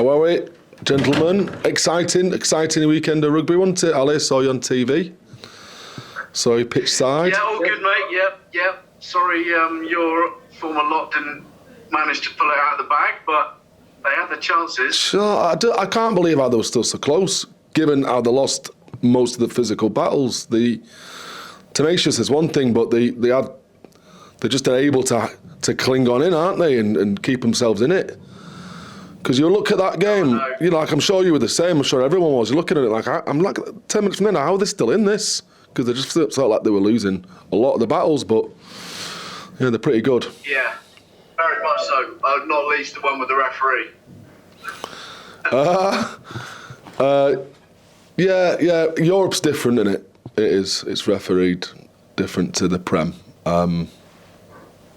How are we, gentlemen? Exciting weekend of rugby, wasn't it, Ali? Saw you on TV. Saw you pitch side. Yeah, all good, mate. Yep. Sorry, your former lot didn't manage to pull it out of the bag, but they had the chances. Sure, I can't believe how they were still so close, given how they lost most of the physical battles. The tenacious is one thing, but they're just able to cling on in, aren't they, and keep themselves in it. Because you look at that game, I'm sure you were the same. I'm sure everyone was. You're looking at it like, I'm like 10 minutes from now, how are they still in this? Because they just felt like they were losing a lot of the battles, but yeah, they're pretty good. Yeah, very much so. Not least the one with the referee. Yeah. Europe's different, isn't it? It is. It's refereed different to the Prem.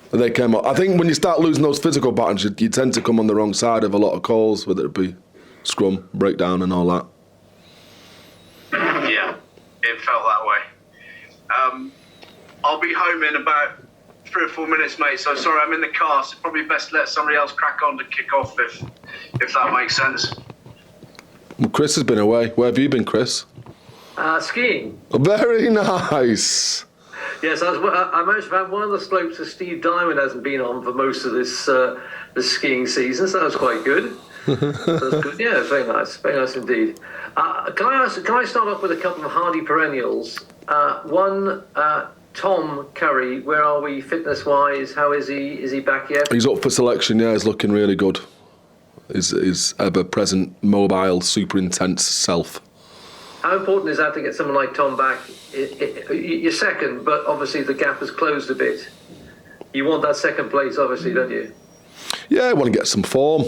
They came up. I think when you start losing those physical battles, you tend to come on the wrong side of a lot of calls, whether it be scrum, breakdown, and all that. Yeah, it felt that way. I'll be home in about 3 or 4 minutes, mate. So sorry, I'm in the car. So probably best let somebody else crack on to kick off if that makes sense. Well, Chris has been away. Where have you been, Chris? Skiing. Oh, very nice. Yes, I managed to find one of the slopes that Steve Diamond hasn't been on for most of this skiing season, so that was quite good. That's good. Yeah, very nice indeed. Can I start off with a couple of hardy perennials? One, Tom Curry. Where are we fitness-wise? How is he? Is he back yet? He's up for selection. Yeah, he's looking really good. His ever-present, mobile, super intense self. How important is that to get someone like Tom back? You're second, but obviously the gap has closed a bit. You want that second place, obviously, don't you? Yeah, I want to get some form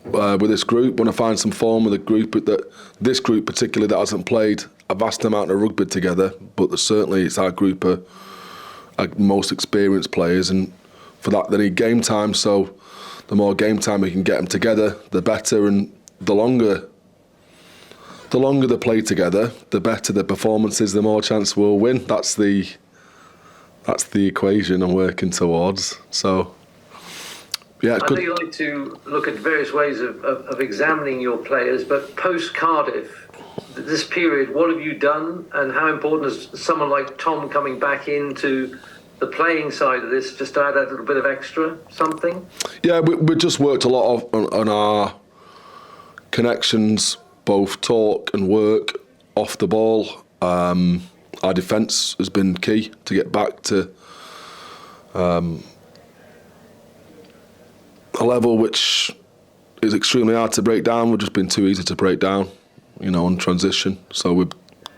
with this group. Want to find some form with a group this group particularly that hasn't played a vast amount of rugby together, but certainly it's our group of most experienced players, and for that they need game time. So the more game time we can get them together, the better, and the longer they play together, the better the performances, the more chance we'll win. That's the equation I'm working towards. So, yeah, I know you like to look at various ways of examining your players, but post-Cardiff, this period, what have you done, and how important is someone like Tom coming back into the playing side of this, just to add a little bit of extra something? Yeah, we just worked a lot on our connections, both talk and work off the ball. Our defence has been key to get back to a level which is extremely hard to break down. We've just been too easy to break down, on transition. So we've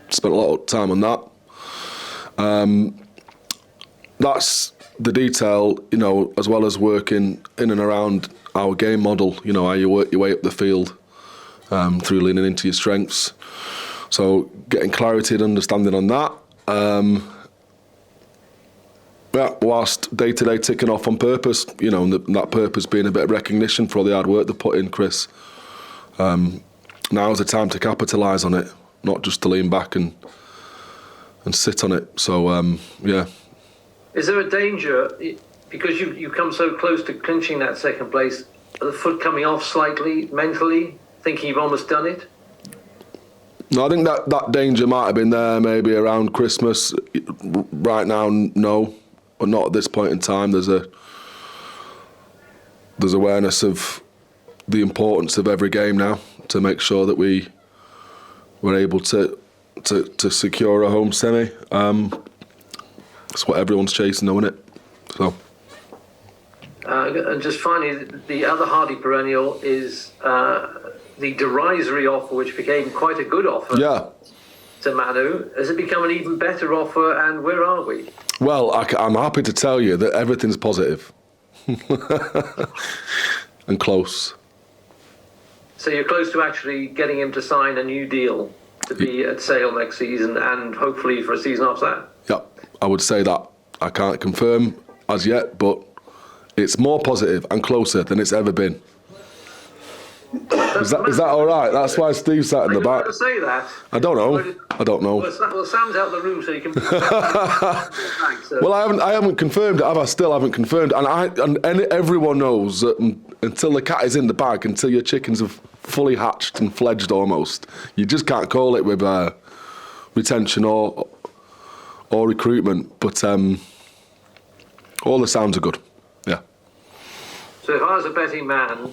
spent a lot of time on that. That's the detail, as well as working in and around our game model, how you work your way up the field. Through leaning into your strengths. So getting clarity and understanding on that. Whilst day-to-day ticking off on purpose, and that purpose being a bit of recognition for all the hard work they put in, Chris. Now's the time to capitalise on it, not just to lean back and sit on it. So, yeah. Is there a danger, because you've come so close to clinching that second place, the foot coming off slightly mentally? Thinking you've almost done it? No, I think that danger might have been there maybe around Christmas. Right now, no, but not at this point in time. There's awareness of the importance of every game now to make sure that we're able to secure a home semi. That's what everyone's chasing, isn't it? So. And just finally, the other hardy perennial is the derisory offer, which became quite a good offer to Manu. Has it become an even better offer, and where are we? Well, I'm happy to tell you that everything's positive and close. So you're close to actually getting him to sign a new deal to be at Sale next season, and hopefully for a season after that? Yeah, I would say that. I can't confirm as yet, but it's more positive and closer than it's ever been. Is that all right? That's why Steve sat in the back. To say that. I don't know. Well, Sam's out of the room, so you can. Well, I haven't confirmed it. I still haven't confirmed, and everyone knows that until the cat is in the bag, until your chickens have fully hatched and fledged almost. You just can't call it with retention or recruitment, but all the sounds are good. Yeah. So if I was a betting man,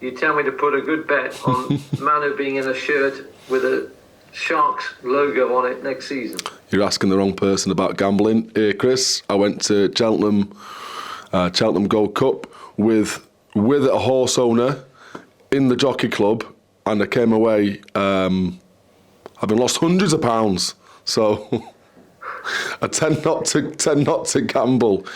you'd tell me to put a good bet on Manu being in a shirt with a Sharks logo on it next season. You're asking the wrong person about gambling here, Chris. I went to Cheltenham Gold Cup with a horse owner in the jockey club, and I came away having lost hundreds of pounds. So I tend not to gamble.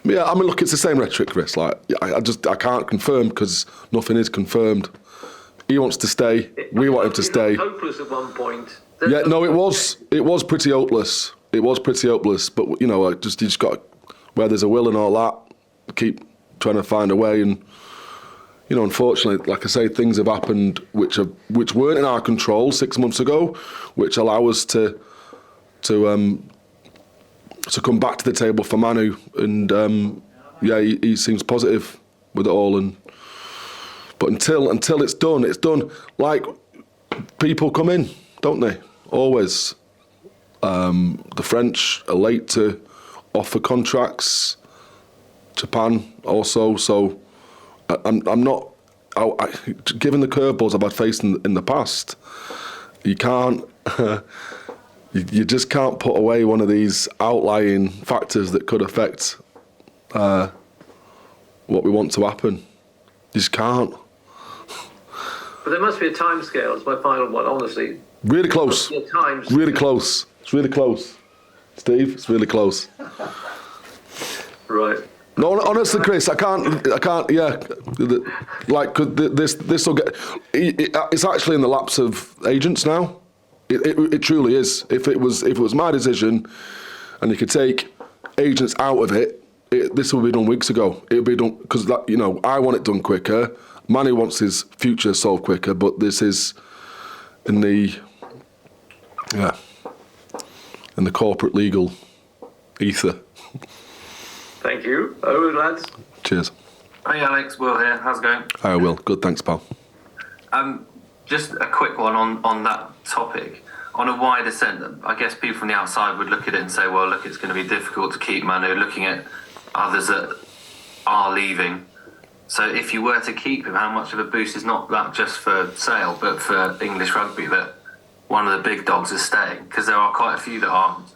Yeah, I mean, look, it's the same rhetoric, Chris. Like, I can't confirm because nothing is confirmed. He wants to stay. We want him to stay. Hopeless at one point. Yeah, no, it was pretty hopeless. It was pretty hopeless. But you know, you just got where there's a will and all that. Keep trying to find a way, and you know, unfortunately, like I say, things have happened which weren't in our control 6 months ago, which allow us to come back to the table for Manu, and yeah, he seems positive with it all, but until it's done, it's done. Like, people come in, don't they? Always. The French are late to offer contracts. Japan also. So I'm not. Given the curveballs I've had faced in the past, you can't. You just can't put away one of these outlying factors that could affect what we want to happen. You just can't. But there must be a time scale. It's my final one, honestly. Really close. Really close. It's really close. Steve, it's really close. Right. No, honestly, Chris, I can't. Yeah, like, this will get. It's actually in the laps of agents now. It truly is. If it was my decision, and you could take agents out of it, this would be done weeks ago. It would be done because, you know, I want it done quicker. Manny wants his future solved quicker, but this is in the corporate legal ether. Thank you. Over, lads. Cheers. Hey Alex, Will here. How's it going? Hi, Will. Good, thanks, pal. Just a quick one on that topic. On a wider sense, I guess people from the outside would look at it and say, well, look, it's going to be difficult to keep Manu, looking at others that are leaving. So if you were to keep him, how much of a boost is not that just for Sale, but for English rugby, that one of the big dogs is staying? Because there are quite a few that aren't.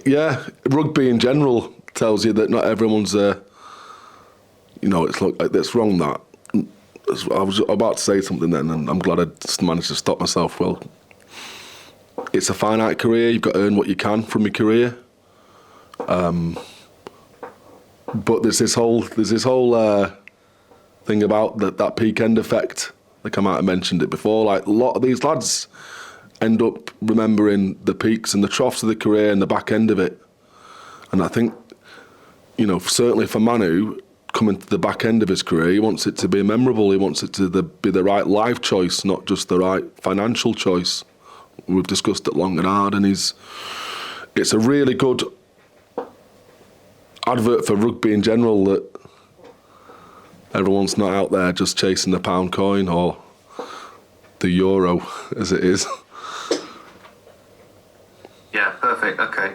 Yeah, rugby in general tells you that not everyone's, you know, it's wrong that. I was about to say something then, and I'm glad I just managed to stop myself. Well, it's a finite career. You've got to earn what you can from your career. But there's this whole thing about that peak end effect. Like I might have mentioned it before. Like, a lot of these lads end up remembering the peaks and the troughs of the career and the back end of it. And I think, you know, certainly for Manu, coming to the back end of his career, he wants it to be memorable. He wants it to be the right life choice, not just the right financial choice. We've discussed it long and hard, and it's a really good advert for rugby in general, that everyone's not out there just chasing the pound coin or the euro, as it is. Yeah, perfect. Okay.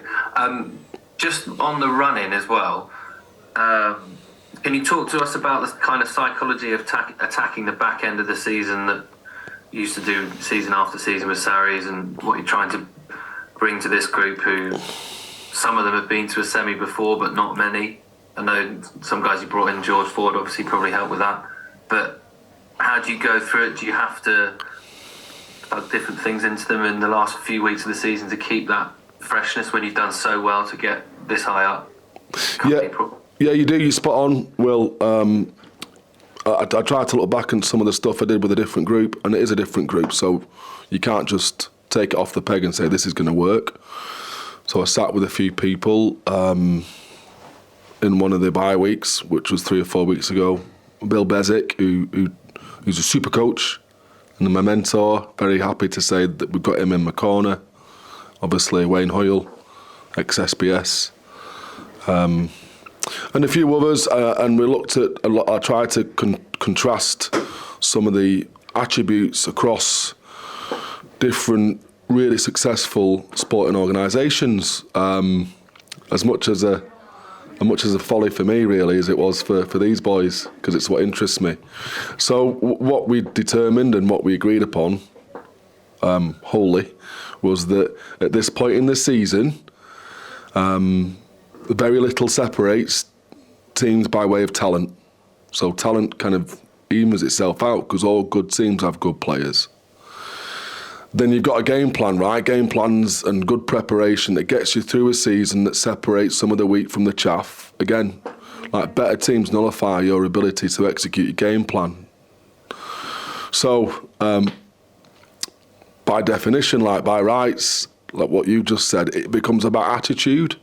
Just on the running as well, can you talk to us about the kind of psychology of attacking the back end of the season that you used to do season after season with Sarries, and what you're trying to bring to this group, who some of them have been to a semi before, but not many. I know some guys you brought in, George Ford, obviously probably helped with that. But how do you go through it? Do you have to plug different things into them in the last few weeks of the season to keep that freshness when you've done so well to get this high up? Yeah, you do. You're spot on, Will. I tried to look back on some of the stuff I did with a different group, and it is a different group, so you can't just take it off the peg and say this is going to work. So I sat with a few people in one of the bye weeks, which was 3 or 4 weeks ago. Bill Bezic, who's a super coach and my mentor. Very happy to say that we've got him in my corner. Obviously, Wayne Hoyle, ex-SBS. And a few others, and we looked at a lot. I tried to contrast some of the attributes across different really successful sporting organisations. As much as a folly for me, really, as it was for these boys, because it's what interests me. So what we determined and what we agreed upon wholly was that at this point in the season, very little separates teams by way of talent. So talent kind of evens itself out because all good teams have good players. Then you've got a game plan, right? Game plans and good preparation that gets you through a season that separates some of the wheat from the chaff. Again, like better teams nullify your ability to execute your game plan. So, by definition, like by rights, like what you just said, it becomes about attitude.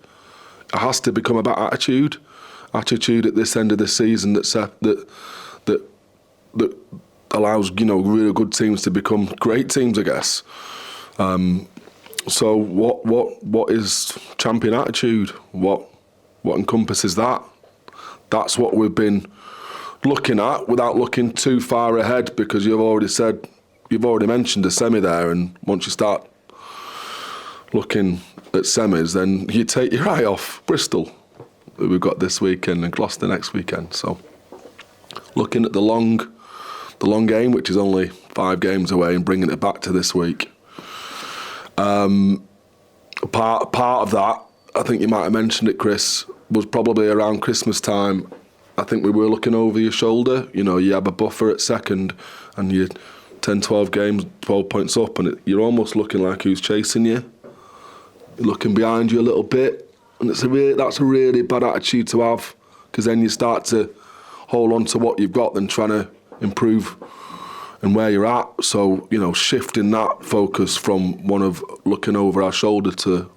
It has to become about attitude. Attitude at this end of the season that allows, you know, really good teams to become great teams, I guess. So what is champion attitude? What encompasses that? That's what we've been looking at without looking too far ahead, because you've already mentioned a semi there, and once you start looking at semis, then you take your eye off Bristol, who we've got this weekend, and Gloucester next weekend. So looking at the long game, which is only 5 games away, and bringing it back to this week. Part of that, I think you might have mentioned it, Chris, was probably around Christmas time. I think we were looking over your shoulder. You know, you have a buffer at second, and you're 10, 12 games, 12 points up, and you're almost looking like who's chasing you. You're looking behind you a little bit, and that's a really bad attitude to have, because then you start to hold on to what you've got than trying to improve and where you're at. So, you know, shifting that focus from one of looking over our shoulder to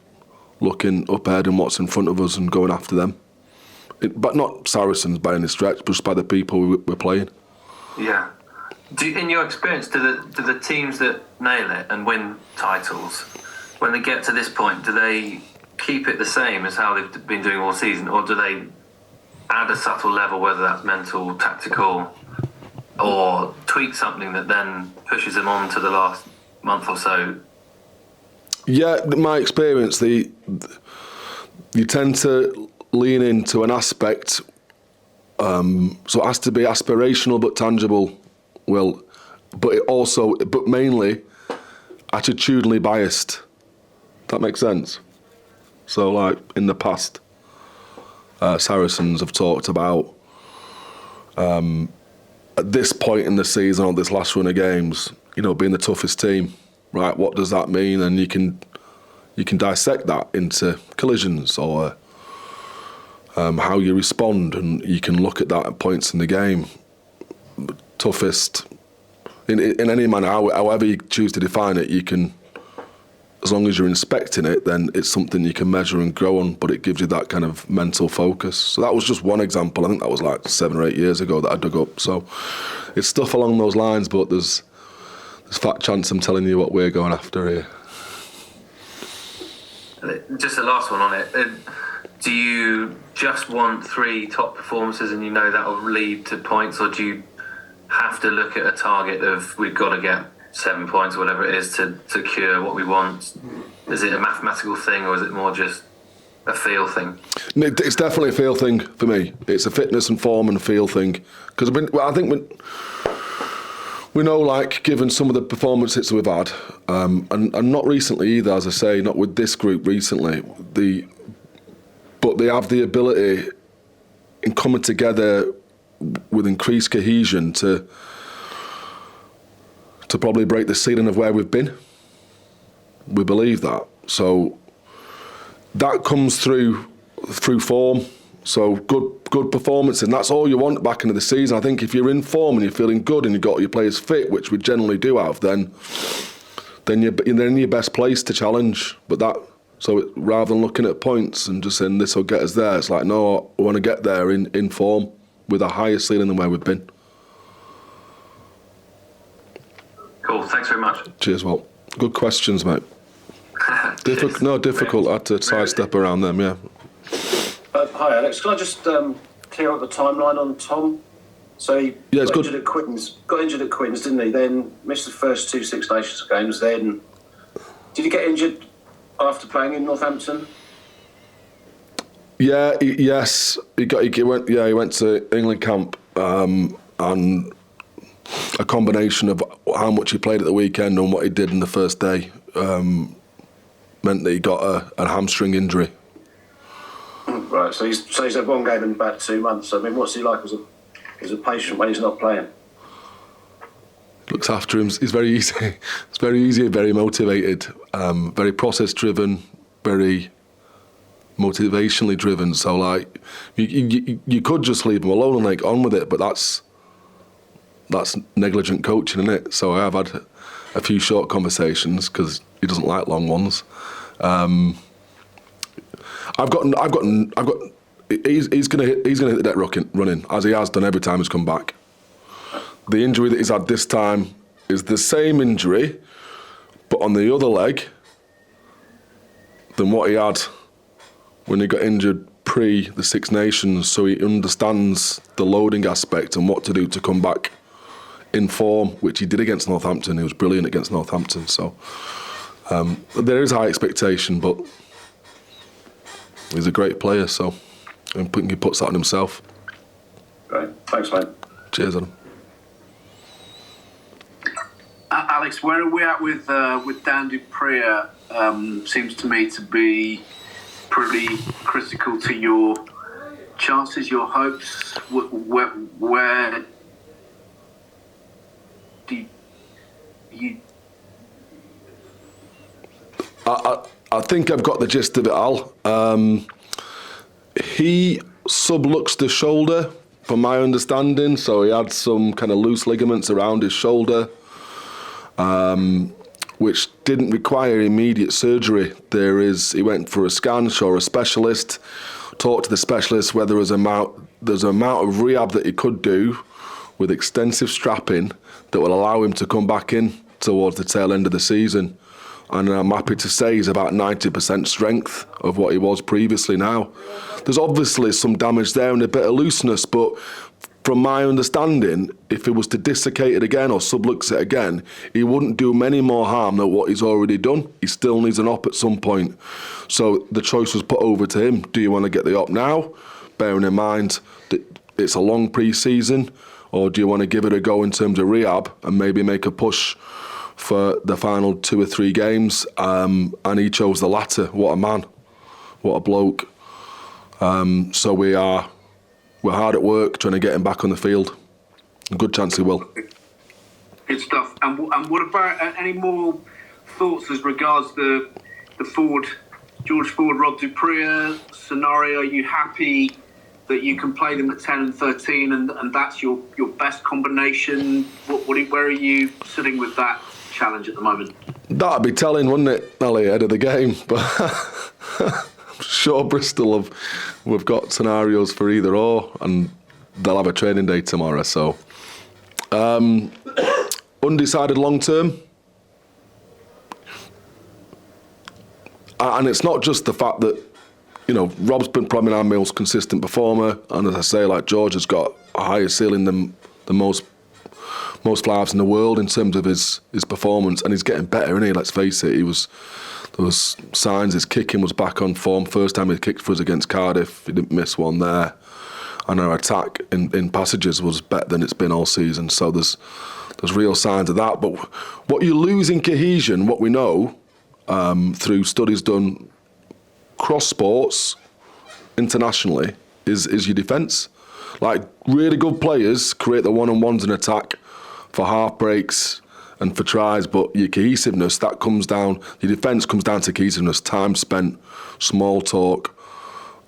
looking up ahead and what's in front of us and going after them. But not Saracens by any stretch, just by the people we're playing. Yeah. In your experience, do the teams that nail it and win titles, when they get to this point, do they keep it the same as how they've been doing all season, or do they add a subtle level, whether that's mental, tactical, or tweak something that then pushes them on to the last month or so? Yeah, my experience, you tend to lean into an aspect, so it has to be aspirational but tangible. Well, but mainly attitudinally biased. That makes sense. So, like in the past, Saracens have talked about at this point in the season, or this last run of games, you know, being the toughest team, right? What does that mean? And you can dissect that into collisions or how you respond, and you can look at that at points in the game. Toughest in any manner, however you choose to define it, you can, as long as you're inspecting it, then it's something you can measure and grow on, but it gives you that kind of mental focus. So that was just one example. I think that was like 7 or 8 years ago that I dug up. So it's stuff along those lines, but there's fat chance I'm telling you what we're going after here. Just the last one on it. Do you just want 3 top performances and you know that will lead to points, or do you have to look at a target of we've got to get 7 points or whatever it is to secure what we want? Is it a mathematical thing, or is it more just a feel thing? It's definitely a feel thing for me. It's a fitness and form and feel thing. Because I think we know, like, given some of the performances we've had, and not recently either, as I say, not with this group recently, but they have the ability in coming together with increased cohesion to probably break the ceiling of where we've been. We believe that. So that comes through form. So good performance, and that's all you want back into the season. I think if you're in form and you're feeling good and you've got your players fit, which we generally do have, then you're in your best place to challenge. So rather than looking at points and just saying this will get us there, it's like, no, I want to get there in form with a higher ceiling than where we've been. Cool, thanks very much. Cheers, Walt. Good questions, mate. Difficult. I had to sidestep around them, yeah. Hi, Alex. Can I just clear up the timeline on Tom? So he got injured at Quins. Got injured at Quins, didn't he? Then missed the first 2 Six Nations games. Then did he get injured after playing in Northampton? Yeah. Yes. He went. Yeah. He went to England camp, and a combination of how much he played at the weekend and what he did in the first day meant that he got a hamstring injury. Right. So he's had one game in about 2 months. I mean, what's he like as a patient when he's not playing? Looks after him. He's very easy. It's very easy, very motivated, very process driven, very motivationally driven. So like, you could just leave him alone and like on with it, but that's negligent coaching, isn't it? So I have had a few short conversations because he doesn't like long ones. He's gonna hit the deck running as he has done every time he's come back. The injury that he's had this time is the same injury, but on the other leg than what he had when he got injured pre the Six Nations. So he understands the loading aspect and what to do to come back in form, which he did against Northampton. He was brilliant against Northampton. So there is high expectation, but he's a great player, so I think he puts that on himself. Great. Thanks, mate. Cheers, Adam. Alex, where are we at with Dan Dupree? Seems to me to be pretty critical to your chances, your hopes. Where do you? I think I've got the gist of it, Al. He subluxed the shoulder, from my understanding, so he had some kind of loose ligaments around his shoulder, which didn't require immediate surgery. He went for a scan, saw a specialist, talked to the specialist whether there's an amount of rehab that he could do with extensive strapping that will allow him to come back in towards the tail end of the season. And I'm happy to say he's about 90% strength of what he was previously now. There's obviously some damage there and a bit of looseness, but from my understanding, if he was to dislocate it again or sublux it again, he wouldn't do many more harm than what he's already done. He still needs an op at some point. So the choice was put over to him. Do you want to get the op now, bearing in mind that it's a long pre-season, or do you want to give it a go in terms of rehab and maybe make a push for the final 2 or 3 games? And he chose the latter. What a man. What a bloke. So we're hard at work trying to get him back on the field. A good chance he will. Good stuff. And what about any more thoughts as regards the George Ford, Rob Dupree scenario? Are you happy that you can play them at 10 and 13 and that's your best combination? Where are you sitting with that challenge at the moment? That'd be telling, wouldn't it, Ali, ahead of the game? But I'm sure Bristol we've got scenarios for either or, and they'll have a training day tomorrow. So undecided long term. And it's not just the fact that, Rob's been probably our most consistent performer, and as I say, like George has got a higher ceiling than most fly-halves in the world in terms of his performance, and he's getting better, isn't he? Let's face it. There was signs his kicking was back on form. First time he kicked for us against Cardiff, he didn't miss one there, and our attack in passages was better than it's been all season. So there's real signs of that. But what you lose in cohesion, what we know through studies done cross sports internationally, is your defence. Like, really good players create the one-on-ones in attack for half breaks and for tries, but your cohesiveness, your defence comes down to cohesiveness, time spent, small talk,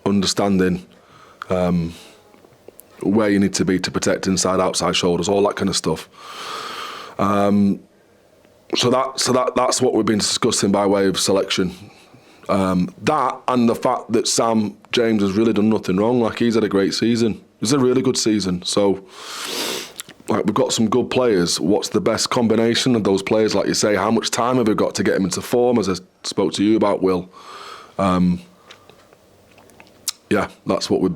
understanding where you need to be to protect inside, outside shoulders, all that kind of stuff. So that's what we've been discussing by way of selection. That and the fact that Sam James has really done nothing wrong. Like, he's had a great season. It's a really good season. So, like, we've got some good players. What's the best combination of those players? Like you say, how much time have we got to get them into form? As I spoke to you about, Will. Yeah, that's what we're